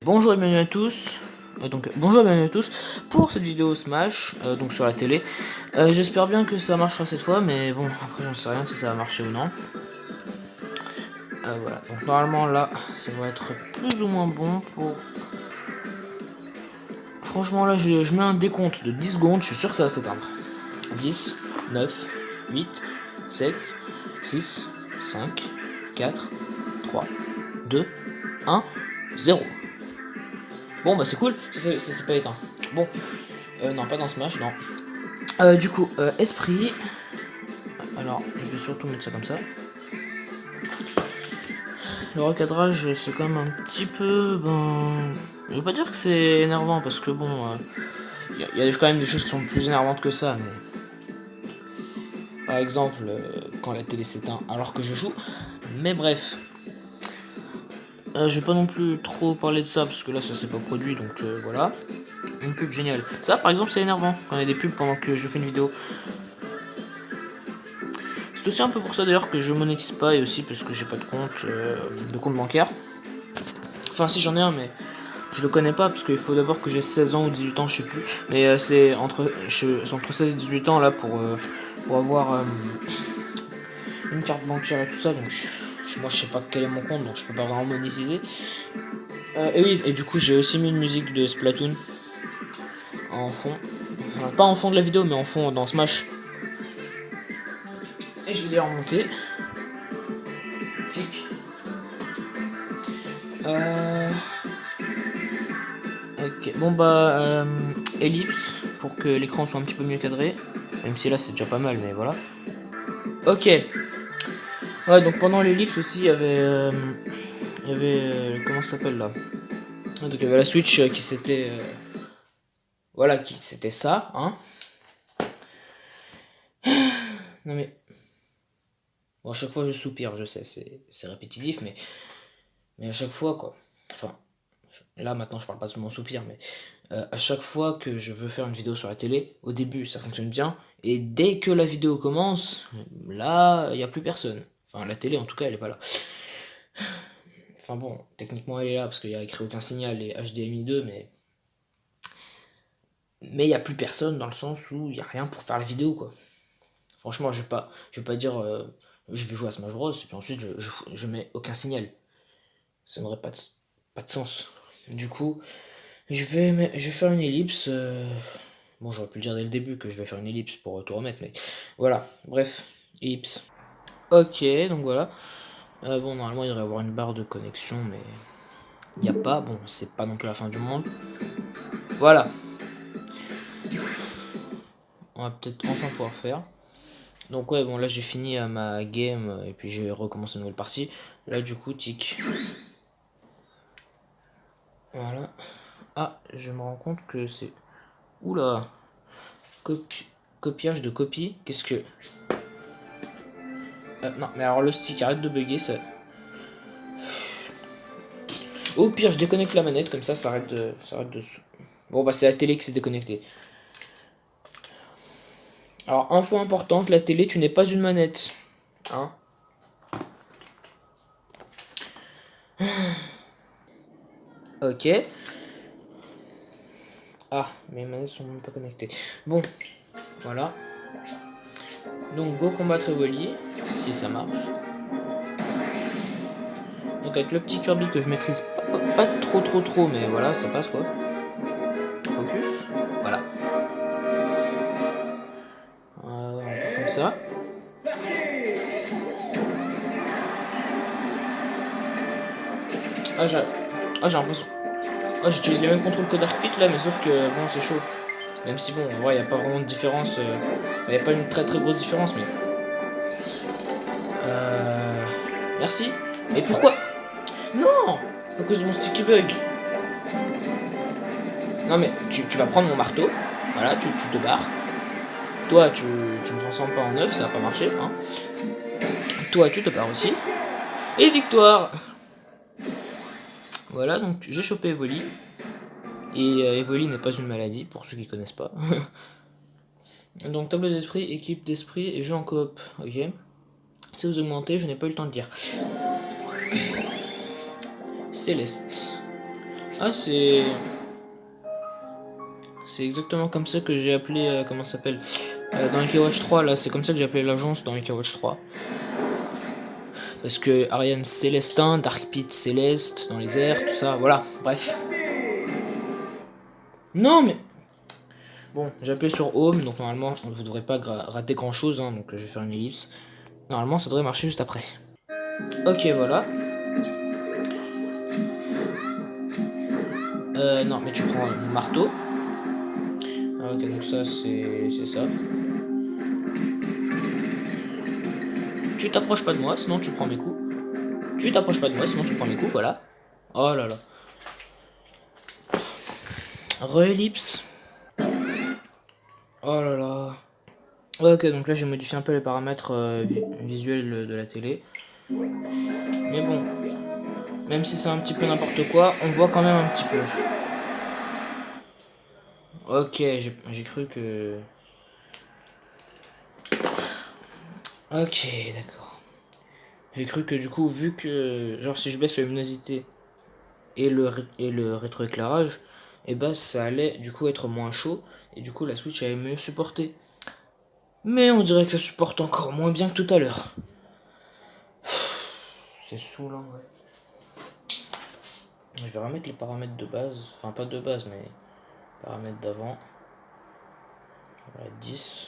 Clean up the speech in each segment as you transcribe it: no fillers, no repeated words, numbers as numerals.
Bonjour et bienvenue à tous. Bonjour et bienvenue à tous pour cette vidéo Smash, donc sur la télé. J'espère bien que ça marchera cette fois, mais bon, après j'en sais rien si ça va marcher ou non. Voilà, donc normalement là, ça va être plus ou moins bon pour... Franchement là, je mets un décompte de 10 secondes, je suis sûr que ça va s'éteindre. 10, 9, 8, 7, 6, 5, 4, 3, 2, 1, 0. Bon bah c'est cool, ça c'est pas éteint. Bon, non pas dans Smash, non. Du coup, esprit. Alors, je vais surtout mettre ça comme ça. Le recadrage, c'est quand même un petit peu... Ben... Je vais pas dire que c'est énervant, parce que bon... Il y a quand même des choses qui sont plus énervantes que ça, mais... Par exemple, quand la télé s'éteint alors que je joue. Mais bref. Je vais pas non plus trop parler de ça, parce que là, ça s'est pas produit, donc voilà. Une pub géniale. Ça, par exemple, c'est énervant, quand il y a des pubs pendant que je fais une vidéo. C'est aussi un peu pour ça d'ailleurs que je monétise pas et aussi parce que j'ai pas de compte bancaire. Enfin si j'en ai un mais je le connais pas parce qu'il faut d'abord que j'ai 16 ans ou 18 ans, je sais plus. Mais c'est entre 16 et 18 ans là pour avoir une carte bancaire et tout ça. Donc moi je sais pas quel est mon compte donc je peux pas vraiment monétiser. Et oui, et du coup j'ai aussi mis une musique de Splatoon en fond. Enfin, pas en fond de la vidéo mais en fond dans Smash. Et je vais les remonter. Tic. Ok, bon bah ellipse pour que l'écran soit un petit peu mieux cadré. Même si là c'est déjà pas mal, mais voilà. Ok. Ouais, donc pendant l'ellipse aussi il y avait comment ça s'appelle là. Donc il y avait la Switch qui s'était voilà, qui c'était ça, hein. Non mais bon, à chaque fois je soupire, je sais, c'est répétitif, mais à chaque fois quoi. Enfin, là maintenant je parle pas de mon soupir, mais à chaque fois que je veux faire une vidéo sur la télé, au début ça fonctionne bien, et dès que la vidéo commence, là il n'y a plus personne. Enfin la télé en tout cas elle est pas là. Enfin bon, techniquement elle est là parce qu'il y a écrit aucun signal et HDMI 2, mais il n'y a plus personne dans le sens où il n'y a rien pour faire la vidéo quoi. Franchement je vais pas dire je vais jouer à Smash Bros et puis ensuite je mets aucun signal. Ça n'aurait pas de sens. Du coup, je vais faire une ellipse. Bon, j'aurais pu le dire dès le début que je vais faire une ellipse pour tout remettre, mais voilà. Bref, ellipse. Ok, donc voilà. Bon, normalement, il devrait y avoir une barre de connexion, mais il n'y a pas. Bon, c'est pas non plus la fin du monde. Voilà. On va peut-être enfin pouvoir faire. Donc ouais, bon, là, j'ai fini ma game, et puis j'ai recommencé une nouvelle partie. Là, du coup, tic. Voilà. Ah, je me rends compte que c'est... Oula. Copiage de copie. Qu'est-ce que... non, mais alors le stick, arrête de bugger, ça... Au pire, je déconnecte la manette, comme ça arrête de... Bon, bah c'est la télé qui s'est déconnectée. Alors, info importante, la télé, tu n'es pas une manette. Hein? Ok. Ah, mes manettes sont même pas connectées. Bon, voilà. Donc, go combattre Evoli, si ça marche. Donc, avec le petit Kirby que je maîtrise pas trop, mais voilà, ça passe quoi. Focus, voilà. On va faire comme ça. J'ai l'impression. Ah, j'utilise les mêmes contrôles que Dark Pit là, mais sauf que bon, c'est chaud. Même si bon, en vrai, il n'y a pas vraiment de différence. Il n'y a pas une très grosse différence, mais. Merci. Mais pourquoi? Non! À cause de mon sticky bug. Non, mais tu vas prendre mon marteau. Voilà, tu te barres. Toi, tu me transformes pas en œuf, ça va pas marcher, hein. Toi, tu te barres aussi. Et victoire! Voilà, donc j'ai chopé Evoli. Et Evoli n'est pas une maladie, pour ceux qui connaissent pas. Donc tableau d'esprit, équipe d'esprit et jeu en coop. Ok. Si vous augmentez, je n'ai pas eu le temps de dire. Céleste. Ah, c'est... C'est exactement comme ça que j'ai appelé... comment ça s'appelle dans Ike Watch 3, là, c'est comme ça que j'ai appelé l'agence dans Ike Watch 3. Parce que Ariane Célestin, Dark Pit Céleste, dans les airs, tout ça, voilà, bref. Non, mais... Bon, j'ai appuyé sur Home, donc normalement, vous ne devrez pas rater grand-chose, hein, donc je vais faire une ellipse. Normalement, ça devrait marcher juste après. Ok, voilà. Non, mais tu prends mon marteau. Ah, ok, donc ça, c'est ça. Tu t'approches pas de moi, sinon tu prends mes coups. Tu t'approches pas de moi, sinon tu prends mes coups, voilà. Oh là là. Re-ellipse. Oh là là. Ouais, ok, donc là j'ai modifié un peu les paramètres visuels de la télé. Mais bon, même si c'est un petit peu n'importe quoi, on voit quand même un petit peu. Ok, j'ai cru que... Ok, d'accord. J'ai cru que du coup, vu que... Genre si je baisse la luminosité et le rétroéclairage, et bah ça allait du coup être moins chaud. Et du coup la Switch allait mieux supporter. Mais on dirait que ça supporte encore moins bien que tout à l'heure. C'est saoulant, ouais. Je vais remettre les paramètres de base. Enfin pas de base mais paramètres d'avant. Voilà, 10.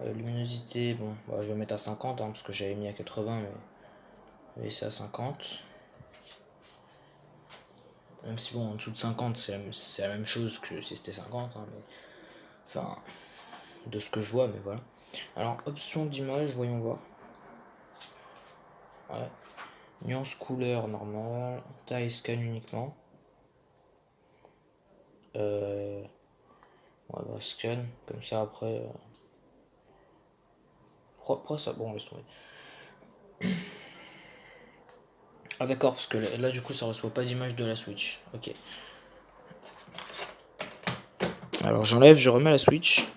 Luminosité, bon, bah, je vais mettre à 50 hein, parce que j'avais mis à 80 mais c'est à 50. Même si bon en dessous de 50 c'est la même chose que si c'était 50 hein, mais... Enfin de ce que je vois mais voilà. Alors option d'image, voyons voir. Ouais. Nuance couleur normale. Taille scan uniquement. Ouais bah scan. Comme ça après. Pourquoi ça? Bon laisse tomber. Ah d'accord parce que là du coup ça reçoit pas d'image de la Switch. Ok. Alors j'enlève, je remets la Switch.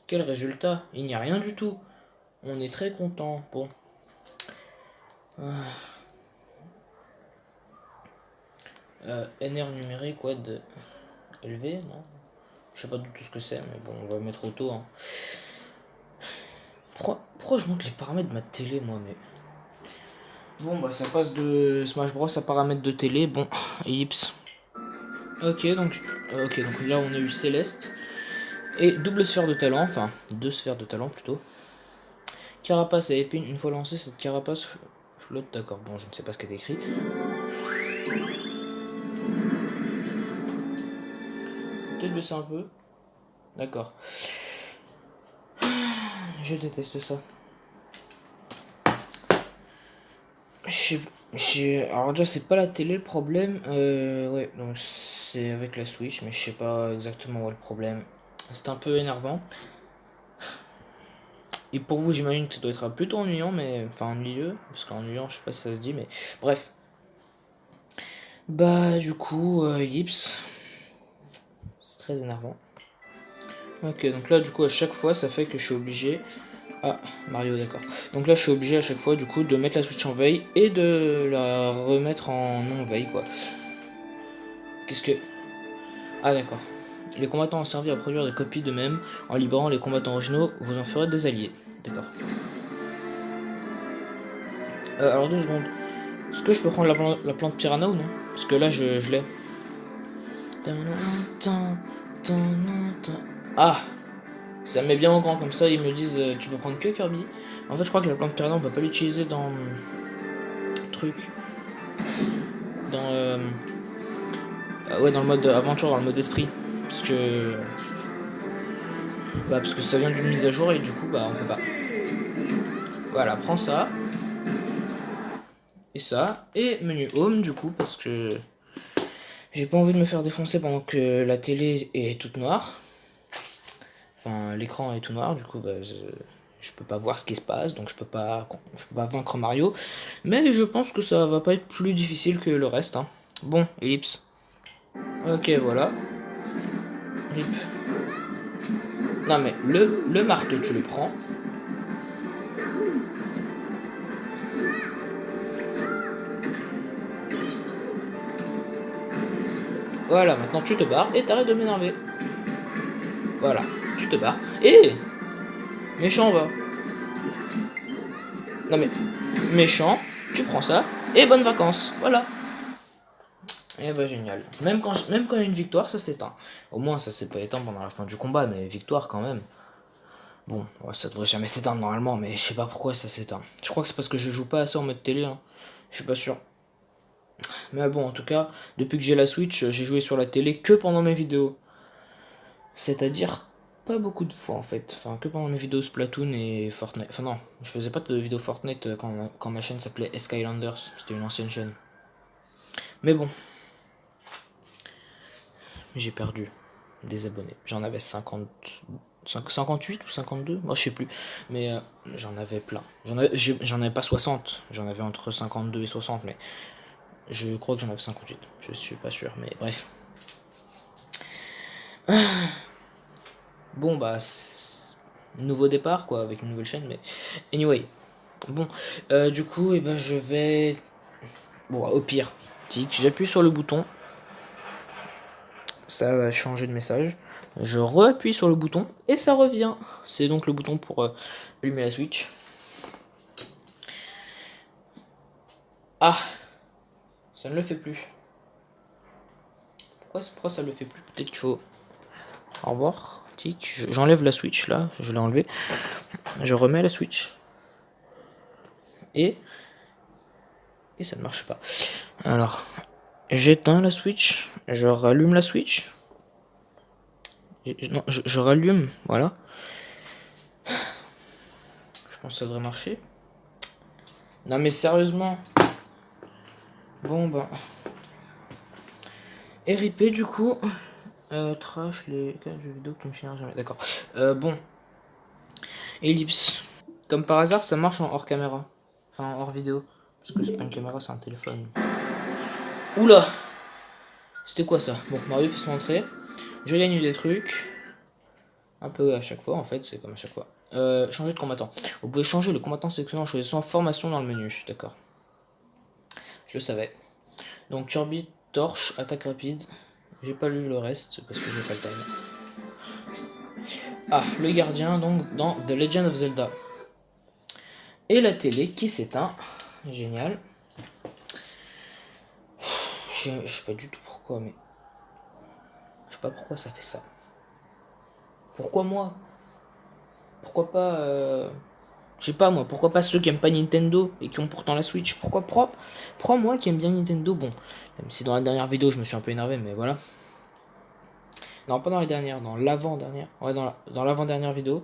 Quel résultat? Il n'y a rien du tout. On est très content. Bon. NR numérique, ouais, de élevé, non? Je sais pas du tout ce que c'est, mais bon, on va mettre auto. Hein. Pourquoi je monte les paramètres de ma télé, moi, mais... Bon, bah ça passe de Smash Bros à paramètres de télé. Bon, ellipse. Ok, donc là on a eu Céleste. Et double sphère de talent, enfin, deux sphères de talent plutôt. Carapace et épine, une fois lancée, cette carapace flotte, d'accord, bon, je ne sais pas ce qui est écrit. Peut-être baisser un peu. D'accord. Je déteste ça. Alors déjà c'est pas la télé le problème. Ouais, donc c'est avec la Switch, mais je sais pas exactement où est le problème. C'est un peu énervant. Et pour vous j'imagine que ça doit être plutôt ennuyant, mais... Enfin ennuyeux, parce qu'ennuyant je sais pas si ça se dit, mais... Bref. Bah du coup, ellipse. C'est très énervant. Ok, donc là du coup à chaque fois ça fait que je suis obligé... Ah, Mario, d'accord. Donc là, je suis obligé à chaque fois, du coup, de mettre la Switch en veille et de la remettre en non-veille, quoi. Qu'est-ce que... Ah, d'accord. Les combattants ont servi à produire des copies d'eux-mêmes. En libérant les combattants originaux, vous en ferez des alliés. D'accord. Alors, 2 secondes. Est-ce que je peux prendre la plante piranha ou non? Parce que là, je l'ai. Ah! Ça me met bien en grand, comme ça, ils me disent, tu peux prendre que Kirby. En fait, je crois que la plante piranha, on peut pas l'utiliser dans... Truc. Dans... ouais, dans le mode aventure, dans le mode esprit. Parce que... Bah, parce que ça vient d'une mise à jour et du coup, bah, on peut pas. Voilà, prends ça. Et ça. Et menu home, du coup, parce que... J'ai pas envie de me faire défoncer pendant que la télé est toute noire. Enfin, l'écran est tout noir, du coup, bah, je peux pas voir ce qui se passe, donc je peux pas vaincre Mario. Mais je pense que ça va pas être plus difficile que le reste. Hein. Bon, ellipse. Ok, voilà. Rip. Non mais le marteau, tu le prends. Voilà, maintenant tu te barres et t'arrêtes de m'énerver. Voilà, tu te barres. Et méchant va. Non mais, méchant, tu prends ça, et bonnes vacances. Voilà. Et bah génial. Même quand il y a une victoire, ça s'éteint. Au moins ça s'est pas éteint pendant la fin du combat, mais victoire quand même. Bon, ouais, ça devrait jamais s'éteindre normalement, mais je sais pas pourquoi ça s'éteint. Je crois que c'est parce que je joue pas assez en mode télé, hein. Je suis pas sûr. Mais bon, en tout cas, depuis que j'ai la Switch, j'ai joué sur la télé que pendant mes vidéos. C'est-à-dire pas beaucoup de fois en fait. Enfin, que pendant mes vidéos Splatoon et Fortnite. Enfin non, je faisais pas de vidéos Fortnite quand ma chaîne s'appelait Skylanders. C'était une ancienne chaîne. Mais bon, j'ai perdu des abonnés. J'en avais 58 ou 52, moi je sais plus. Mais j'en avais plein. J'en avais pas 60, j'en avais entre 52 et 60, mais je crois que j'en avais 58. Je suis pas sûr, mais bref. Bon bah, nouveau départ quoi, avec une nouvelle chaîne, mais anyway. Bon, du coup, et ben je vais. Bon, au pire, tic, j'appuie sur le bouton, ça va changer de message. Je re-appuie sur le bouton et ça revient. C'est donc le bouton pour allumer la Switch. Ah, ça ne le fait plus. Pourquoi ça ne le fait plus? Peut-être qu'il faut. Au revoir. Tic, j'enlève la Switch là, je l'ai enlevée. Je remets la Switch. Et ça ne marche pas. Alors, j'éteins la Switch, je rallume la Switch. Non, je rallume, voilà. Je pense que ça devrait marcher. Non mais sérieusement. Bon bah. RIP du coup. Trash les cas de vidéo que tu me finiras jamais. D'accord. Bon. Ellipse. Comme par hasard, ça marche en hors caméra. Enfin, hors vidéo. Parce que c'est pas une caméra, c'est un téléphone. Oula! C'était quoi ça? Bon, Mario fait son entrée. Je gagne des trucs. Un peu à chaque fois en fait, c'est comme à chaque fois. Changer de combattant. Vous pouvez changer le combattant sélectionné en choisissant formation dans le menu. D'accord. Je le savais. Donc Kirby, torche, attaque rapide. J'ai pas lu le reste parce que j'ai pas le time. Ah, le gardien donc dans The Legend of Zelda. Et la télé qui s'éteint. Génial. Je sais pas du tout pourquoi, mais. Je sais pas pourquoi ça fait ça. Pourquoi moi? Pourquoi pas. Je sais pas moi, pourquoi pas ceux qui aiment pas Nintendo et qui ont pourtant la Switch? Pourquoi moi qui aime bien Nintendo? Bon, même si dans la dernière vidéo je me suis un peu énervé, mais voilà. Non, pas dans la dernière, dans l'avant-dernière. Ouais, dans l'avant-dernière vidéo.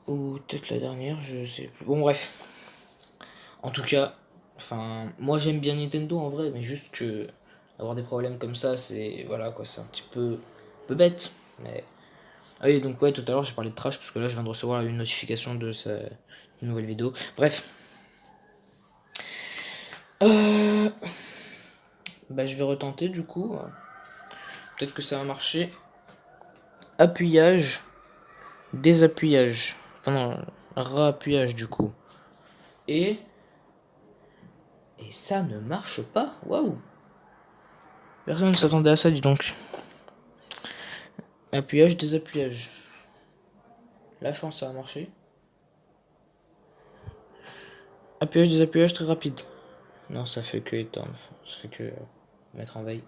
Ou peut-être la dernière, je sais plus. Bon, bref. En tout cas, enfin, moi j'aime bien Nintendo en vrai, mais juste que avoir des problèmes comme ça, c'est voilà quoi, c'est un petit peu bête. Mais ah oui, donc ouais, tout à l'heure j'ai parlé de trash parce que là je viens de recevoir une notification de sa nouvelle vidéo. Bref, bah je vais retenter du coup. Peut-être que ça va marcher. Appuyage, désappuyage, enfin non, réappuyage du coup. Et ça ne marche pas. Waouh. Personne ne s'attendait à ça, dis donc. Appuyage, désappuyage. La chance, ça a marché. Appuyage, désappuyage très rapide. Non, ça fait que éteindre. Ça fait que mettre en veille.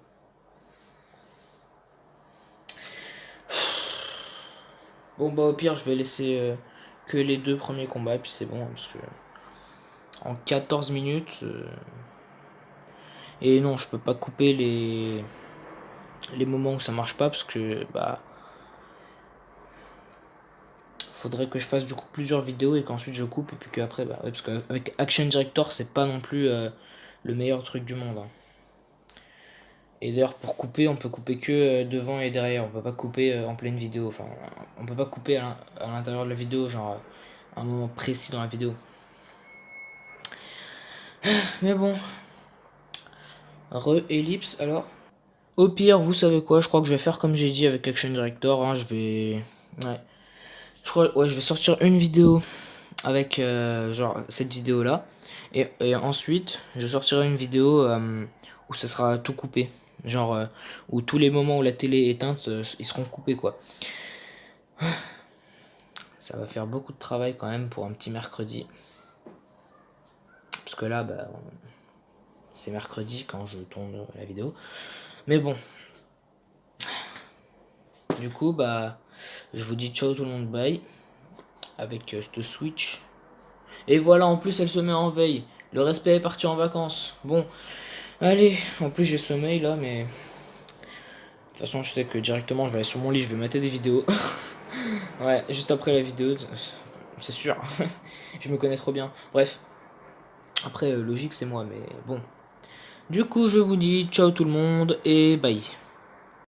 Bon, bah au pire, je vais laisser que les deux premiers combats, et puis c'est bon, hein, parce que en 14 minutes. Et non, je peux pas couper les moments où ça marche pas, parce que bah. Faudrait que je fasse du coup plusieurs vidéos et qu'ensuite je coupe, et puis qu'après, bah ouais, parce qu'avec Action Director, c'est pas non plus le meilleur truc du monde, hein. Et d'ailleurs, pour couper, on peut couper que devant et derrière. On peut pas couper en pleine vidéo. Enfin, on peut pas couper à l'intérieur de la vidéo, genre à un moment précis dans la vidéo. Mais bon, re-ellipse alors. Au pire, vous savez quoi, je crois que je vais faire comme j'ai dit avec Action Director, hein, je vais. Ouais. Je vais sortir une vidéo avec genre cette vidéo là. Et ensuite, je sortirai une vidéo où ce sera tout coupé. Genre, où tous les moments où la télé est éteinte, ils seront coupés, quoi. Ça va faire beaucoup de travail quand même pour un petit mercredi. Parce que là, bah, c'est mercredi quand je tourne la vidéo. Mais bon. Du coup, bah, je vous dis ciao tout le monde, bye. Avec cette Switch. Et voilà, en plus, elle se met en veille. Le respect est parti en vacances. Bon, allez. En plus, j'ai sommeil là, mais... De toute façon, je sais que directement, je vais aller sur mon lit, je vais mater des vidéos. Ouais, juste après la vidéo, c'est sûr. Je me connais trop bien. Bref, après, logique, c'est moi, mais bon. Du coup, je vous dis ciao tout le monde et bye.